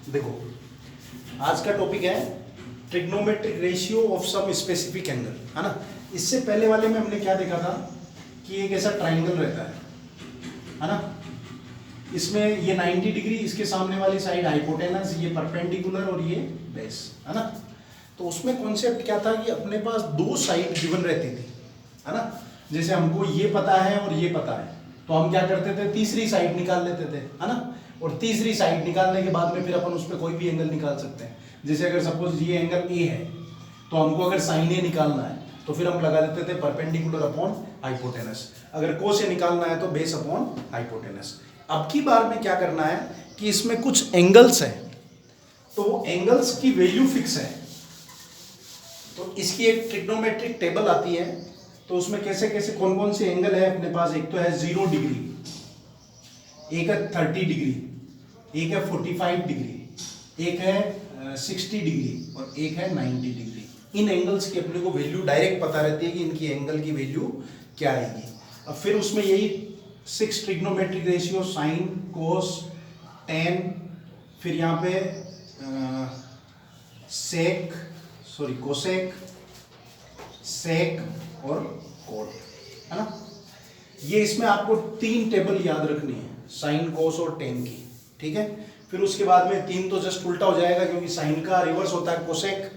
देखो, आज का टॉपिक है trigonometric ratio of some specific angle, है ना। इससे पहले वाले में हमने क्या देखा था कि एक ऐसा ट्राइंगल रहता है ना। इसमें ये 90 डिग्री, इसके सामने वाली साइड हाइपोटेनस, ये परपेंडिकुलर और ये बेस, है ना। तो उसमें कॉन्सेप्ट क्या था कि अपने पास दो साइड गिवन रहती थी, है ना। जैसे हमको ये पता है और ये पता है, तो हम क्या करते थे, तीसरी साइड निकाल लेते थे, है ना। और तीसरी साइड निकालने के बाद में फिर अपन उस पर कोई भी एंगल निकाल सकते हैं। जैसे अगर सपोज ये एंगल ए है, तो हमको अगर साइन ए निकालना है तो फिर हम लगा देते थे परपेंडिकुलर अपॉन हाइपोटेनस। अगर कोस ए निकालना है तो बेस अपॉन हाइपोटेनस। अब की बार में क्या करना है कि इसमें कुछ एंगल्स हैं, तो वो एंगल्स की वैल्यू फिक्स है। तो इसकी एक ट्रिग्नोमेट्रिक टेबल आती है, तो उसमें कैसे कैसे कौन कौन से एंगल है अपने पास। एक तो है 0 डिग्री, एक है 30 डिग्री, एक है 45 डिग्री, एक है 60 डिग्री और एक है 90 डिग्री। इन एंगल्स की अपने को वैल्यू डायरेक्ट पता रहती है कि इनकी एंगल की वैल्यू क्या आएगी। अब फिर उसमें यही 6 ट्रिग्नोमेट्रिक रेशियो, साइन, कोस, टेन, फिर यहाँ पे कोसेक, सेक और कोट, है ना। ये इसमें आपको 3 टेबल याद रखनी है, साइन, कोस और टेन की, ठीक है। फिर उसके बाद में 3 तो जस्ट उल्टा हो जाएगा, क्योंकि साइन का रिवर्स होता है कोसेक,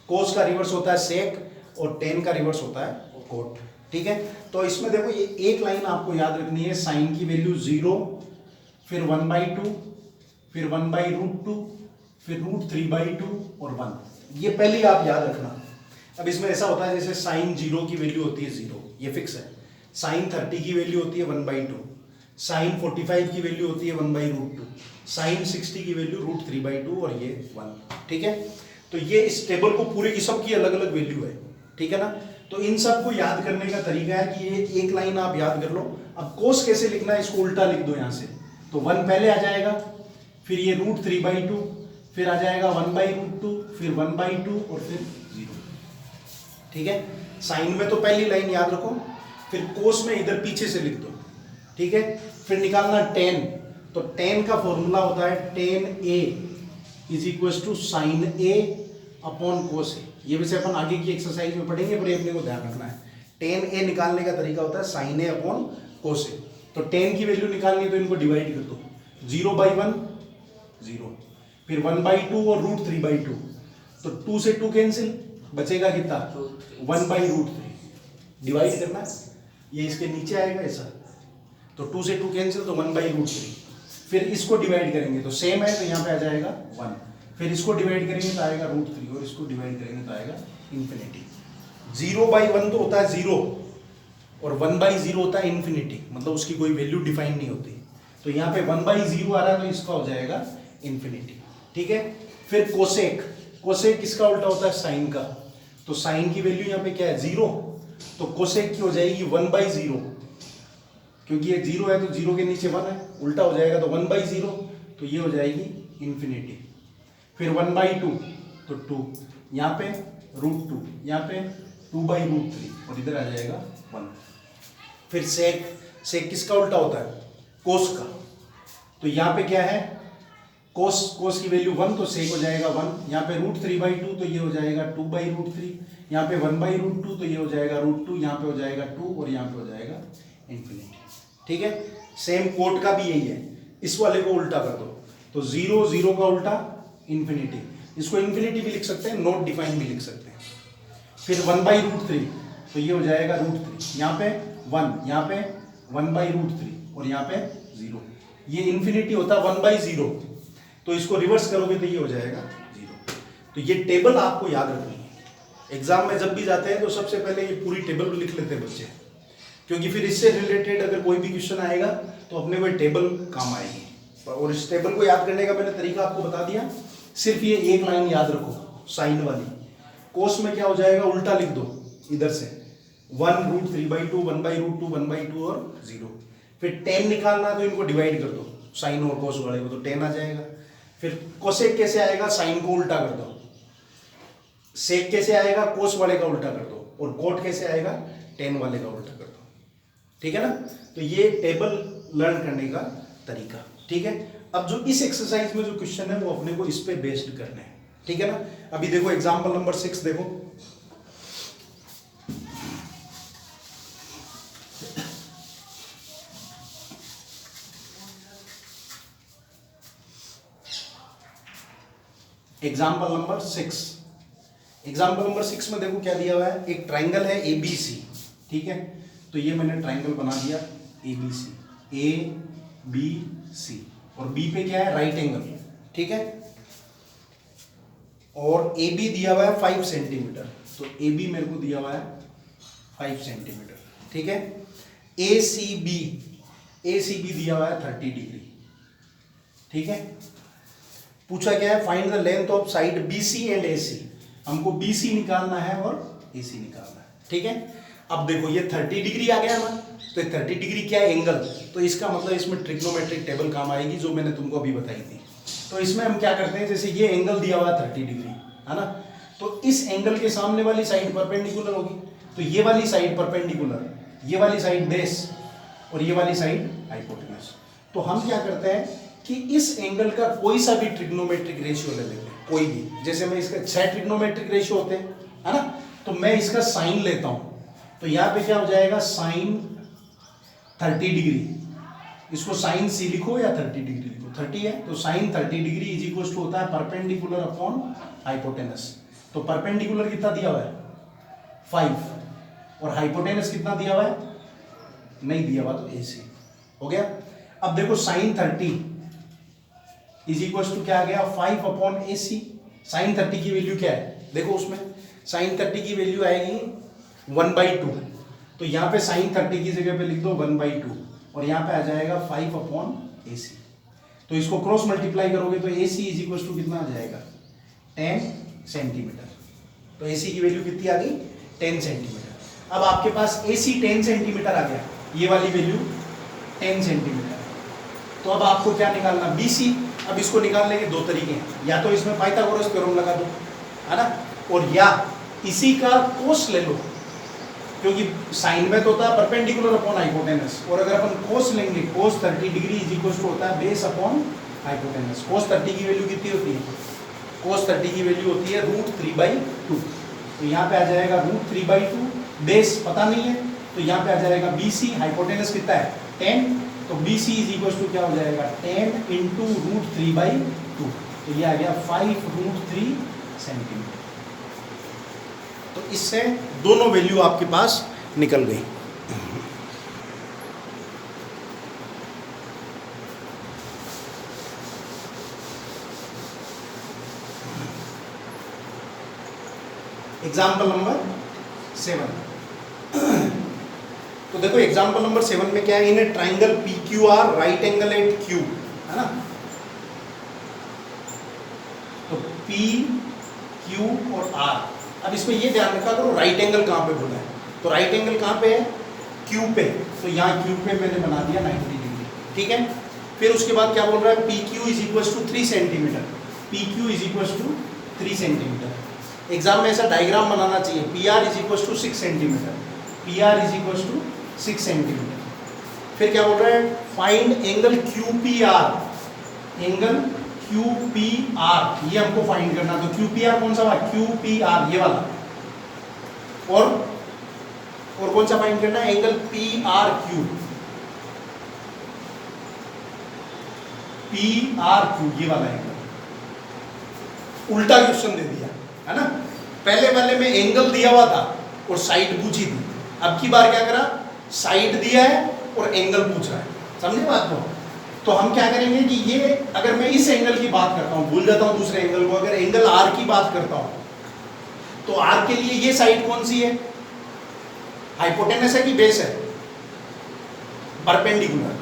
कोस का रिवर्स होता है सेक और टेन का रिवर्स होता है कोट, ठीक है। तो इसमें देखो, ये एक लाइन आपको याद रखनी है, साइन की वैल्यू 0, फिर 1/2, फिर 1/√2, फिर √3/2 और 1। ये पहली आप याद रखना। अब इसमें ऐसा होता है, जैसे साइन 0 की वैल्यू होती है 0, ये फिक्स है। साइन 30 की वैल्यू होती है 1/2, साइन 45 की वैल्यू होती है 1/√2, साइन 60 की वैल्यू √3/2 और ये 1, ठीक है। तो ये इस टेबल को पूरे की सब की अलग अलग वैल्यू है, ठीक है ना। तो इन सब को याद करने का तरीका है कि ये एक लाइन आप याद कर लो। अब कोस कैसे लिखना है, इसको उल्टा लिख दो यहाँ से, तो 1 पहले आ जाएगा, फिर ये √3/2, फिर आ जाएगा 1/√2, फिर 1/2 और फिर 0, ठीक है। साइन में तो पहली लाइन याद रखो, फिर कोस में इधर पीछे से लिख दो, ठीक है। फिर निकालना टेन, तो टेन का फॉर्मूला होता है tan A is equal to sine A upon cos A. ये वैसे अपन आगे की एक्सरसाइज में पढ़ेंगे, पर अपने को ध्यान रखना है। टेन ए निकालने का तरीका होता है साइन ए अपॉन कोस ए। तो टेन की वैल्यू निकालनी है तो इनको डिवाइड कर दो, 0/1 0, फिर 1/2 और √3/2, तो 2 से 2 कैंसिल, बचेगा कितना 1/√3, डिवाइड करना है, ये इसके नीचे आएगा ऐसा, तो 2 से 2 कैंसिल, तो 1/√3। फिर इसको डिवाइड करेंगे तो सेम है, तो यहाँ पे आ जाएगा 1, फिर इसको डिवाइड करेंगे तो आएगा √3 और इसको डिवाइड करेंगे तो आएगा इन्फिनिटी। 0/1 तो होता है 0 और 1/0 होता है इन्फिनिटी, मतलब उसकी कोई वैल्यू डिफाइन नहीं होती। तो यहाँ पे 1/0 आ रहा है, तो इसका हो जाएगा इन्फिनिटी, ठीक है। फिर कोसेक, कोसेक किसका उल्टा होता है, साइन का, तो साइन की वैल्यू यहाँ पे क्या है 0, तो कोसेक की हो जाएगी 1/0, क्योंकि ये 0 है तो 0 के नीचे 1 है, उल्टा हो जाएगा तो 1/0, तो ये हो जाएगी इन्फिनिटी। फिर 1/2 तो 2, यहाँ पे √2, यहाँ पे 2/√3 और इधर आ जाएगा 1। फिर सेक, सेक किसका उल्टा होता है, कोस का, तो यहाँ पे क्या है, कोस की वैल्यू 1, तो सेक हो जाएगा 1, यहाँ पे √3/2 तो ये हो जाएगा 2/√3, यहाँ पे 1/√2 तो ये हो जाएगा √2, यहाँ पे हो जाएगा 2 और यहाँ पे हो जाएगा इन्फिनिटी, ठीक है। सेम कोट का भी यही है, इस वाले को उल्टा कर दो, तो 0 0 का उल्टा इन्फिनिटी, इसको इन्फिनिटी भी लिख सकते हैं, नॉट डिफाइन भी लिख सकते हैं। फिर 1/√3 तो ये हो जाएगा √3, यहाँ पे 1, यहाँ पे 1/√3 और यहाँ पे 0, ये इन्फिनिटी होता है 1/0, तो इसको रिवर्स करोगे तो ये हो जाएगा 0। तो ये टेबल आपको याद रखनी है। एग्जाम में जब भी जाते हैं तो सबसे पहले ये पूरी टेबल लिख लेते हैं बच्चे, क्योंकि फिर इससे रिलेटेड अगर कोई भी क्वेश्चन आएगा तो अपने को टेबल काम आएगी। और इस टेबल को याद करने का मैंने तरीका आपको बता दिया, सिर्फ ये एक लाइन याद रखो साइन वाली। कोस में क्या हो जाएगा, उल्टा लिख दो इधर से, 1√3/2, 1/√2, 1/2 और 0। फिर टेन निकालना तो इनको डिवाइड कर दो, साइन और कोस वाले को, तो 10 आ जाएगा। फिर कोसेक कैसे आएगा, साइन को उल्टा कर दो। सेक कैसे आएगा, कोस वाले का उल्टा कर दो। और कोट कैसे आएगा, टेन वाले का उल्टा कर दो, ठीक है ना। तो ये टेबल लर्न करने का तरीका, ठीक है। अब जो इस एक्सरसाइज में जो क्वेश्चन है वो अपने को इस पे बेस्ड करने हैं, ठीक है ना। अभी देखो एग्जांपल नंबर 6 देखो, एग्जाम्पल नंबर 6। एग्जाम्पल नंबर 6 में देखो क्या दिया हुआ है, एक ट्राइंगल है ABC, ठीक है। तो ये मैंने ट्राइंगल बना दिया ABC, ABC, और B पे क्या है, राइट एंगल, ठीक है। और AB दिया हुआ है 5 सेंटीमीटर, तो AB मेरे को दिया हुआ है 5 सेंटीमीटर, ठीक है। ACB दिया हुआ है 30 डिग्री, ठीक है। पूछा क्या है, find the length of side BC and AC, हमको BC निकालना है और AC निकालना है, ठीक है। अब देखो ये 30 डिग्री आ गया ना, तो 30 डिग्री क्या है, एंगल, तो इसका मतलब इसमें ट्रिग्नोमेट्रिक टेबल काम आएगी जो मैंने तुमको अभी बताई थी। तो इसमें हम क्या करते हैं, जैसे ये एंगल दिया हुआ है 30 डिग्री, है ना, तो इस एंगल के सामने वाली साइड परपेंडिकुलर होगी, तो ये वाली साइड परपेंडिकुलर, ये वाली साइड बेस और ये वाली साइड हाइपोटेनस। तो हम क्या करते हैं कि इस एंगल का कोई सा भी ट्रिग्नोमेट्रिक रेशियो ले लेते हैं, कोई भी, जैसे मैं इसका 6 ट्रिग्नोमेट्रिक रेशियो होते हैं, है ना, तो मैं इसका साइन लेता हूं, तो यहां पे क्या हो जाएगा, साइन 30 डिग्री, इसको साइन C लिखो या 30 डिग्री लिखो, 30 है तो sine 30 degree is equal to होता है परपेंडिकुलर अपॉन हाइपोटेनस। तो परपेंडिकुलर कितना दिया हुआ है 5, और हाइपोटेनस कितना दिया हुआ है, नहीं दिया हुआ, तो AC हो गया। अब देखो साइन 30 इज इक्वल टू क्या आ गया, 5 अपॉन AC। साइन 30 की वैल्यू क्या है, देखो उसमें साइन 30 की वैल्यू आएगी 1/2, तो यहाँ पे साइन 30 की जगह पे लिख दो 1/2, और यहाँ पे आ जाएगा 5 अपॉन AC। तो इसको क्रॉस मल्टीप्लाई करोगे तो AC इज इक्वल टू कितना आ जाएगा, 10 सेंटीमीटर। तो AC की वैल्यू कितनी आ गई, 10 सेंटीमीटर। अब आपके पास AC 10 सेंटीमीटर आ गया, ये वाली वैल्यू 10 सेंटीमीटर। तो अब आपको क्या निकालना, BC। अब इसको निकालने के दो तरीके हैं, या तो इसमें पाइथागोरस थ्योरम लगा दो, है ना, और या इसी का कोस ले लो, क्योंकि साइन में तो होता है परपेंडिकुलर अपॉन हाइपोटेनस, और अगर अपन कोस लेंगे, कोस 30 डिग्री इज इक्वल टू होता है बेस अपॉन हाइपोटेनस। कोस 30 की वैल्यू कितनी होती है, कोस 30 की वैल्यू होती है √3/2, तो यहाँ पे आ जाएगा √3/2, बेस पता नहीं है, तो यहाँ पे आ जाएगा BC, हाइपोटेनस कितना है 10, तो BC इज इक्वल टू क्या हो जाएगा 10 इंटू √3/2, तो ये आ गया 5√3 सेंटीमीटर। तो इससे दोनों वैल्यू आपके पास निकल गई। Example number 7। तो देखो एग्जाम्पल नंबर 7 में क्या है, in a triangle PQR right angle at Q, है ना, तो P Q और R। अब इसमें ये ध्यान रखा करो राइट एंगल कहाँ पे बोला है, तो राइट एंगल कहाँ पे है, Q पे, तो यहाँ Q पे मैंने बना दिया 90 डिग्री, ठीक है। फिर उसके बाद क्या बोल रहा है, PQ is equal to 3 centimetre, PQ is equal to 3 centimetre. Exam में ऐसा डायग्राम बनाना चाहिए, PR is equal to 6 centimetre, PR is equal to 6 centimetre. फिर क्या बोल रहा है, find angle QPR, angle QPR ये हमको फाइंड करना, तो QPR कौन सा हुआ, QPR ये वाला, और कौन सा फाइंड करना है, एंगल PRQ, PRQ ये वाला एंगल। उल्टा क्वेश्चन दे दिया, है ना, पहले वाले में एंगल दिया हुआ था और साइड पूछी थी, अब की बार क्या करा, साइड दिया है और एंगल पूछ रहा है, समझे बात को। तो हम क्या करेंगे कि ये अगर मैं इस एंगल की बात करता हूं, भूल जाता हूं दूसरे एंगल को, अगर एंगल R की बात करता हूं, तो R के लिए ये साइड कौन सी है, हाइपोटेनस है कि बेस है, परपेंडिकुलर।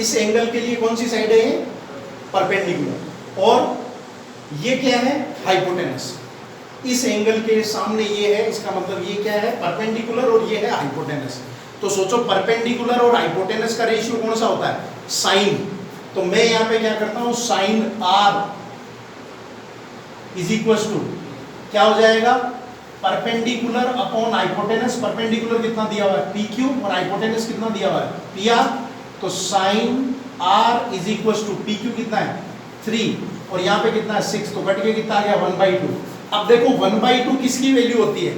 इस एंगल के लिए कौन सी साइड है, ये परपेंडिकुलर, और ये क्या है, हाइपोटेनस। इस एंगल के सामने ये है, इसका मतलब ये क्या है, परपेंडिकुलर, और ये है हाइपोटेनस। तो सोचो परपेंडिकुलर और हाइपोटेनस का रेशियो कौन सा होता है, साइन। तो मैं यहाँ पे क्या करता हूँ, sine R is equal to क्या हो जाएगा, परपेंडिकुलर अपॉन हाइपोटेनस। परपेंडिकुलर कितना दिया हुआ है PQ, और हाइपोटेनस कितना दिया हुआ है PR, तो sine R is equal to P Q कितना है 3 और यहाँ पे कितना है 6, तो कट के कितना आ गया 1/2। अब देखो 1/2 किसकी वैल्यू होती है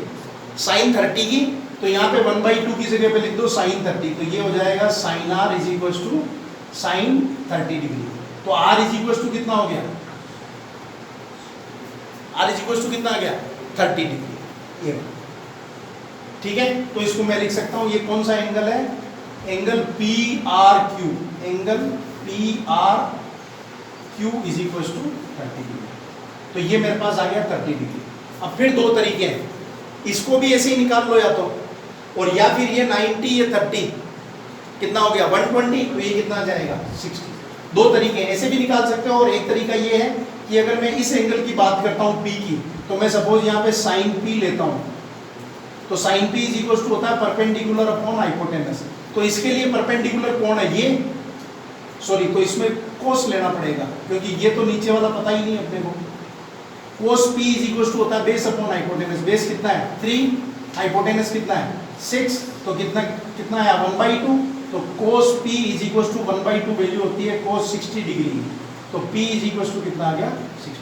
साइन 30 की, तो यहाँ पे 1/2 की जगह पे लिख दो साइन 30, तो ये हो जाएगा sine R is equal to sine 30 degree. तो आर इज इक्वल टू कितना हो गया, आर इज इक्वल टू कितना आ गया 30 डिग्री। ये ठीक है, तो इसको मैं लिख सकता हूँ ये कौन सा एंगल है, angle P R Q, angle P R Q is equal to 30 degree. तो ये मेरे पास आ गया 30 डिग्री। अब फिर दो तरीके हैं, इसको भी ऐसे ही निकाल लो या तो, और या फिर ये 90 ये 30 कितना हो गया 120, तो ये कितना आ जाएगा 60। दो तरीके हैं, ऐसे भी निकाल सकते हो, और एक तरीका ये है कि अगर मैं इस एंगल की बात करता हूँ P की, तो मैं सपोज यहाँ पे साइन P लेता हूँ, तो sine P is equal to होता है परपेंडिकुलर अपॉन हाइपोटेनस। तो इसके लिए परपेंडिकुलर कौन है ये, सॉरी, तो इसमें कोस लेना पड़ेगा क्योंकि ये तो नीचे वाला पता ही नहीं अपने को। कोस P इज इक्वल टू होता है बेस अपॉन हाइपोटेनस। बेस कितना है 3, हाइपोटेनस कितना है 6, तो कितना कितना है 1/2, तो cos P is equal to 1/2 value होती है कोस 60 डिग्री, तो P इज इक्वल टू कितना आ गया 60।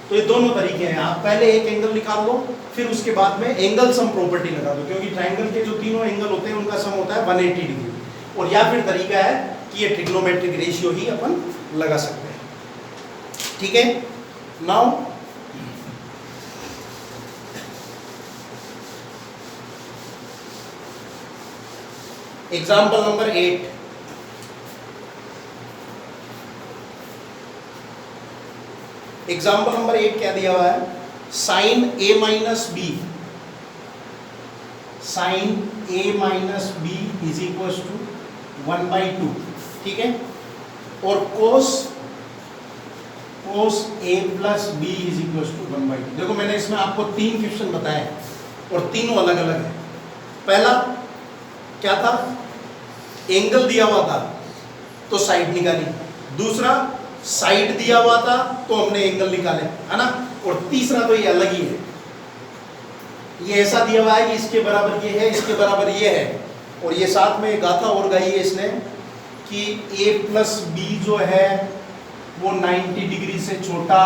तो ये दोनों तरीके हैं, आप पहले एक एंगल निकाल लो, फिर उसके बाद में एंगल सम प्रॉपर्टी लगा दो, क्योंकि ट्रायंगल के जो तीनों एंगल होते हैं उनका सम होता है 180 डिग्री। और या फिर तरीका है कि ये ट्रिग्नोमेट्रिक रेशियो ही अपन लगा सकते हैं। ठीक है, now example number 8। Example number 8 क्या दिया हुआ है, sine a minus B, sine a minus B is equal to 1/2, ठीक है, और cos a plus B is equal to 1/2। देखो मैंने इसमें आपको 3 क्वेश्चन बताए और तीनों अलग अलग है। पहला क्या था, एंगल दिया हुआ था तो साइड निकाली, दूसरा साइड दिया हुआ था तो हमने एंगल निकाले, है ना, और तीसरा तो ये अलग ही है, ये ऐसा दिया हुआ है कि इसके बराबर ये है, इसके बराबर ये है, और ये साथ में गाथा और गाई है इसने कि a प्लस बी जो है वो 90 डिग्री से छोटा,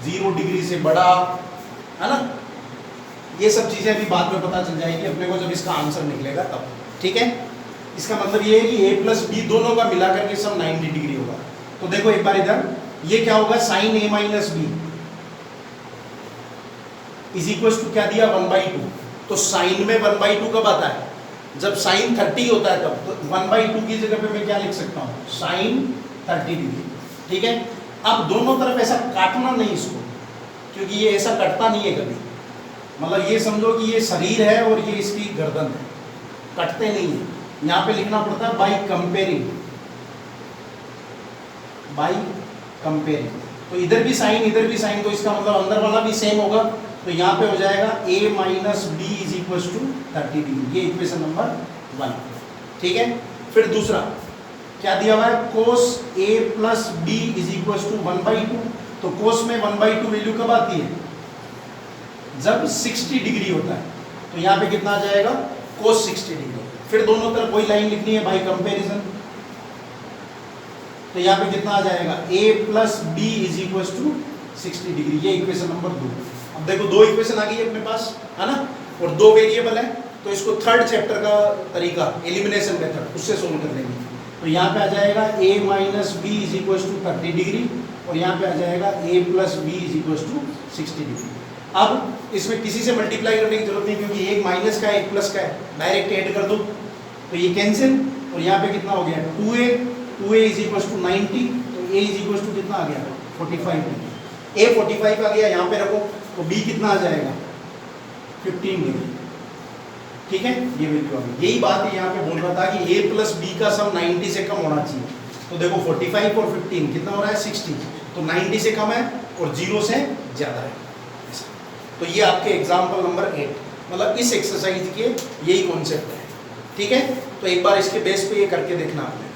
0 डिग्री से बड़ा, है ना। ये सब चीजें अभी बाद में पता चल जाएगी अपने को जब इसका आंसर निकलेगा तब, ठीक है। इसका मतलब ये है कि a प्लस बी दोनों का मिला करके सब 90 डिग्री होगा। तो देखो एक बार इधर, ये क्या होगा, sine a minus B is equal to क्या दिया 1/2। तो साइन में 1/2 कब आता है, जब साइन 30 होता है तब। तो 1/2 की जगह पे मैं क्या लिख सकता हूँ, साइन 30 डिग्री, ठीक है। अब दोनों तरफ ऐसा काटना नहीं इसको, क्योंकि ये ऐसा कटता नहीं है कभी, मतलब ये समझो कि ये शरीर है और ये इसकी गर्दन है, कटते नहीं है। यहाँ पे लिखना पड़ता है बाई कंपेयरिंग, बाई कंपेयरिंग। तो इधर भी साइन इधर भी साइन, तो इसका मतलब अंदर वाला भी सेम होगा। तो यहाँ पे हो जाएगा a minus B is equal to 30 degree, ये इक्वेशन नंबर 1, ठीक है। फिर दूसरा क्या दिया हुआ है, cos a plus B is equal to 1/2। तो कोस में 1/2 वैल्यू कब आती है, जब 60 डिग्री होता है। तो यहाँ पे कितना आ जाएगा, कोस 60 डिग्री। फिर दोनों तरफ वही लाइन लिखनी है बाई कंपेरिजन। तो यहाँ पे कितना आ जाएगा, a plus B is equal to 60 degree, ये इक्वेशन नंबर 2। अब देखो 2 इक्वेशन आ गई है अपने पास, है ना, और 2 वेरिएबल है। तो इसको थर्ड चैप्टर का तरीका, एलिमिनेशन मेथड, उससे सोल्व कर लेंगे। तो यहाँ पे आ जाएगा a minus B is equal to 30 degree, और यहाँ पे आ जाएगा a plus B is equal to 60 degree. अब इसमें किसी से मल्टीप्लाई करने की जरूरत नहीं, क्योंकि एक माइनस का है एक प्लस का है, डायरेक्ट ऐड कर दो तो ये कैंसिल। और यहाँ पे कितना हो गया 2a इज इक्वल टू 90, तो a इज इक्वल टू कितना आ गया 45 डिग्री। a 45 आ गया, यहाँ पे रखो, तो b कितना आ जाएगा 15 डिग्री, ठीक है। ये वैल्यू आ गई। यही बात है यहाँ पे बोल रहा था कि a प्लस बी का सम 90 से कम होना चाहिए। तो देखो 45 और 15 कितना हो रहा है 60, तो 90 से कम है और 0 से ज़्यादा है। तो ये आपके एग्जाम्पल नंबर 8, मतलब इस एक्सरसाइज के यही कॉन्सेप्ट है, ठीक है। तो एक बार इसके बेस पे ये करके देखना आपने।